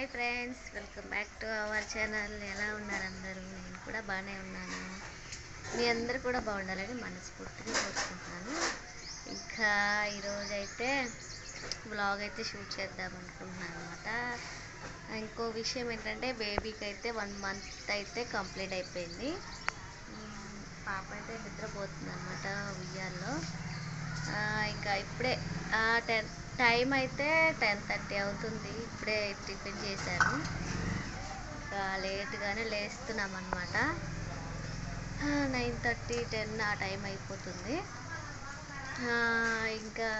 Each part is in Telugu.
Hi friends, welcome back to our channel. ఎలా ఉన్నారు అందరూ? నేను కూడా బాగానే ఉన్నాను. మీ అందరు కూడా బాగుండాలని మనస్ఫూర్తిగా కోరుకుంటున్నాను. ఇంకా ఈరోజు అయితే వ్లాగ్ అయితే షూట్ చేద్దాం అనుకుంటున్నాను అనమాట. ఇంకో విషయం ఏంటంటే బేబీకి అయితే 1 మంత్ అయితే కంప్లీట్ అయిపోయింది. పాప అయితే నిద్రపోతుంది అనమాట ఉయ్యాల్లో. ఇంకా ఇప్పుడే 10 టైం అయితే 10:30 అవుతుంది. ఇప్పుడే టిఫిన్ చేశాను. ఇంకా లేట్గానే లేస్తున్నాం అనమాట. 9:30 10 ఆ టైం అయిపోతుంది. ఇంకా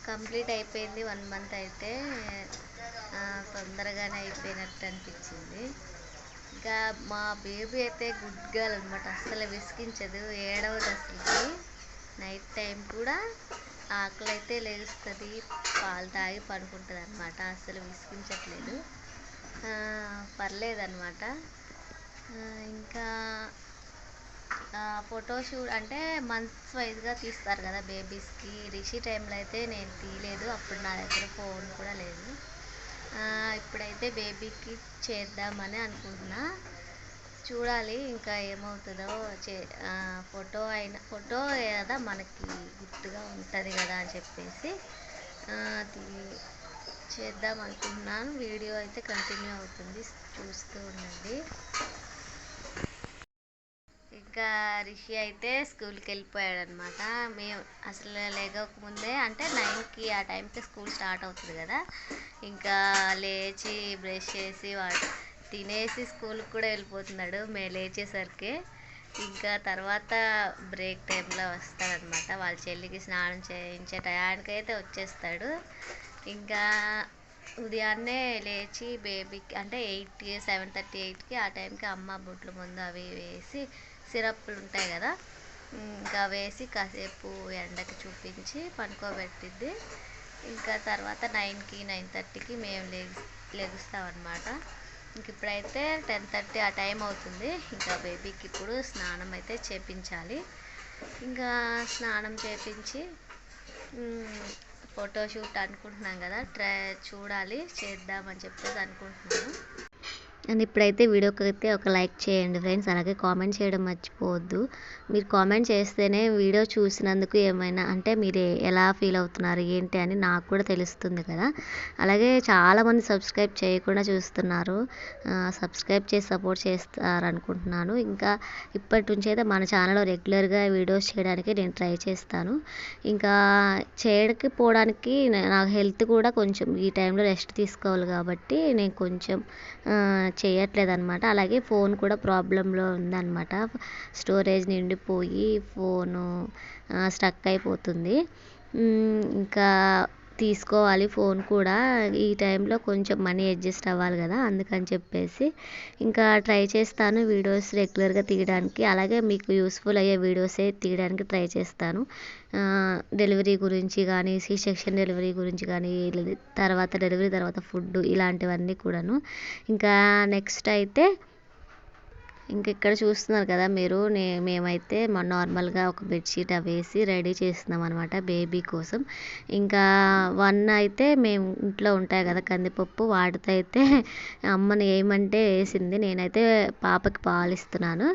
కంప్లీట్ అయిపోయింది 1 మంత్ అయితే. తొందరగానే అయిపోయినట్టు అనిపించింది. ఇంకా మా బేబీ అయితే గుడ్ గర్ల్ అనమాట. అస్సలు విసిగించదు, ఏడవదు అసలుకి. నైట్ టైం కూడా ఆకలి అయితే లేస్తుంది, పాలు తాగి పడుకుంటుంది అనమాట. అసలు విసిగించట్లేదు, పర్లేదన్నమాట. ఇంకా ఫోటోషూట్ అంటే మంత్స్ వైజ్గా తీస్తారు కదా బేబీస్కి. రిషి టైంలో అయితే నేను తీయలేదు, అప్పుడు నా దగ్గర ఫోన్ కూడా లేదు. ఇప్పుడైతే బేబీకి చేద్దామని అనుకుంటున్నా. చూడాలి ఇంకా ఏమవుతుందో. ఫోటో కదా మనకి గుర్తుగా ఉంటుంది కదా అని చెప్పేసి చేద్దాం అనుకుంటున్నాను. వీడియో అయితే కంటిన్యూ అవుతుంది, చూస్తూ ఉండండి. ఇంకా రిషి అయితే స్కూల్కి వెళ్ళిపోయాడు అనమాట. మేము అసలు లేగకముందే అంటే 9కి ఆ టైంకి స్కూల్ స్టార్ట్ అవుతుంది కదా. ఇంకా లేచి బ్రష్ చేసి తినేసి స్కూల్కి కూడా వెళ్ళిపోతున్నాడు మేము లేచేసరికి. ఇంకా తర్వాత బ్రేక్ టైంలో వస్తాడనమాట. వాళ్ళ చెల్లికి స్నానం చేయించే టయానికి అయితే వచ్చేస్తాడు. ఇంకా ఉదయాన్నే లేచి బేబీకి అంటే 7:30 8కి ఆ టైంకి అమ్మ బొట్లు ముందు అవి వేసి సిరప్లు ఉంటాయి కదా, ఇంకా వేసి కాసేపు ఎండకి చూపించి పడుకోబెట్టిద్ది. ఇంకా తర్వాత 9కి 9:30కి మేము లెగుస్తామన్నమాట. ఇంక ఇప్పుడైతే 10:30 ఆ టైం అవుతుంది. ఇంకా బేబీకి ఇప్పుడు స్నానం అయితే చేపించాలి. ఇంకా స్నానం చేపించి ఫోటోషూట్ అనుకుంటున్నాం కదా, చూడాలి, చేద్దామని చెప్పేసి అనుకుంటున్నాను. అండ్ ఇప్పుడైతే వీడియోకి అయితే ఒక లైక్ చేయండి ఫ్రెండ్స్. అలాగే కామెంట్ చేయడం మర్చిపోవద్దు. మీరు కామెంట్ చేస్తేనే వీడియో చూసినందుకు ఏమైనా అంటే మీరు ఎలా ఫీల్ అవుతున్నారు ఏంటి అని నాకు కూడా తెలుస్తుంది కదా. అలాగే చాలామంది సబ్స్క్రైబ్ చేయకుండా చూస్తున్నారు. సబ్స్క్రైబ్ చేసి సపోర్ట్ చేస్తారనుకుంటున్నాను. ఇంకా ఇప్పటి నుంచి అయితే మన ఛానల్లో రెగ్యులర్గా వీడియోస్ చేయడానికి నేను ట్రై చేస్తాను. ఇంకా చేయకపోవడానికి నాకు హెల్త్ కూడా కొంచెం ఈ టైంలో రెస్ట్ తీసుకోవాలి కాబట్టి నేను కొంచెం చేయట్లేదు అనమాట. అలాగే ఫోన్ కూడా ప్రాబ్లంలో ఉందన్నమాట. స్టోరేజ్ నిండిపోయి ఫోను స్టక్ అయిపోతుంది. ఇంకా తీసుకోవాలి ఫోన్ కూడా. ఈ టైంలో కొంచెం మనీ అడ్జస్ట్ అవ్వాలి కదా, అందుకని చెప్పేసి ఇంకా ట్రై చేస్తాను వీడియోస్ రెగ్యులర్గా తీయడానికి. అలాగే మీకు యూస్ఫుల్ అయ్యే వీడియోసే తీయడానికి ట్రై చేస్తాను. డెలివరీ గురించి కానీ, సి సెక్షన్ డెలివరీ గురించి కానీ, తర్వాత డెలివరీ తర్వాత ఫుడ్ ఇలాంటివన్నీ కూడాను. ఇంకా నెక్స్ట్ అయితే ఇక్కడ చూస్తున్నారు కదా మీరు, మేమైతే నార్మల్గా ఒక బెడ్షీట్ వేసి రెడీ చేస్తున్నాం అనమాట బేబీ కోసం. ఇంకా 1 అయితే మేము ఇంట్లో ఉంటాయి కదా కందిపప్పు, వాటితో అయితే అమ్మని వేయమంటే వేసింది. నేనైతే పాపకి పాలు ఇస్తున్నాను.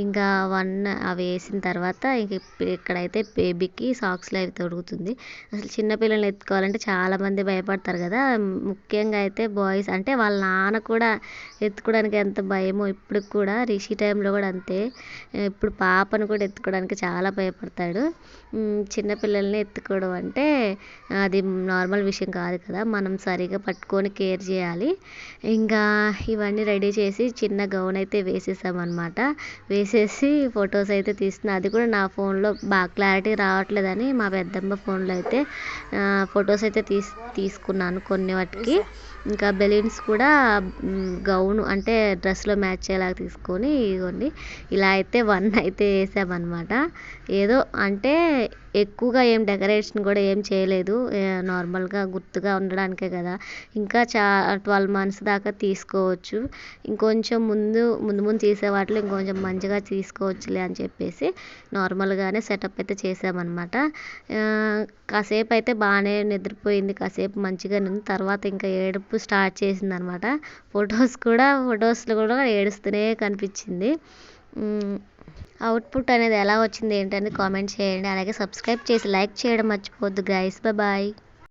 ఇంకా 1 అవి వేసిన తర్వాత ఇంక ఇక్కడైతే బేబీకి సాక్స్లో అవి తొడుగుతుంది. అసలు చిన్నపిల్లల్ని ఎత్తుకోవాలంటే చాలామంది భయపడతారు కదా, ముఖ్యంగా అయితే బాయ్స్. అంటే వాళ్ళ నాన్న కూడా ఎత్తుకోవడానికి ఎంత భయమో ఇప్పుడు కూడా. రిషి టైంలో కూడా అంతే. ఇప్పుడు పాపను కూడా ఎత్తుకోవడానికి చాలా భయపడతాడు. చిన్నపిల్లల్ని ఎత్తుకోవడం అంటే అది నార్మల్ విషయం కాదు కదా, మనం సరిగా పట్టుకొని కేర్ చేయాలి. ఇంకా ఇవన్నీ రెడీ చేసి చిన్న గౌన్ అయితే వేసేసామన్నమాట. వేసేసి ఫొటోస్ అయితే తీస్తున్నా. అది కూడా నా ఫోన్లో బాగా క్లారిటీ రావట్లేదని మా పెద్దమ్మ ఫోన్లో అయితే ఫొటోస్ అయితే తీసుకున్నాను కొన్ని వాటికి. ఇంకా బెలూన్స్ కూడా గౌను అంటే డ్రెస్లో మ్యాచ్ అయ్యేలాగా తీసుకొని అనుకొని ఇదిగోండి ఇలా అయితే 1 అయితే వేసామన్నమాట. ఏదో అంటే ఎక్కువగా ఏం డెకరేషన్ కూడా ఏం చేయలేదు. నార్మల్గా గుర్తుగా ఉండడానికే కదా, ఇంకా 12 మంత్స్ దాకా తీసుకోవచ్చు. ఇంకొంచెం ముందు ముందు తీసే వాటిలో ఇంకొంచెం మంచిగా తీసుకోవచ్చులే అని చెప్పేసి నార్మల్గానే సెటప్ అయితే చేసామన్నమాట. కాసేపు అయితే బాగానే నిద్రపోయింది, కాసేపు మంచిగా ఉంది. తర్వాత ఇంకా ఏడుపు స్టార్ట్ చేసింది అనమాట. ఫొటోస్లో కూడా ఏడుస్తూనే కనిపించింది. అవుట్పుట్ అనేది ఎలా వచ్చింది ఏంటనేది కామెంట్ చేయండి. అలాగే సబ్స్క్రైబ్ చేసి లైక్ చేయడం మర్చిపోవద్దు గైస్. బాయ్.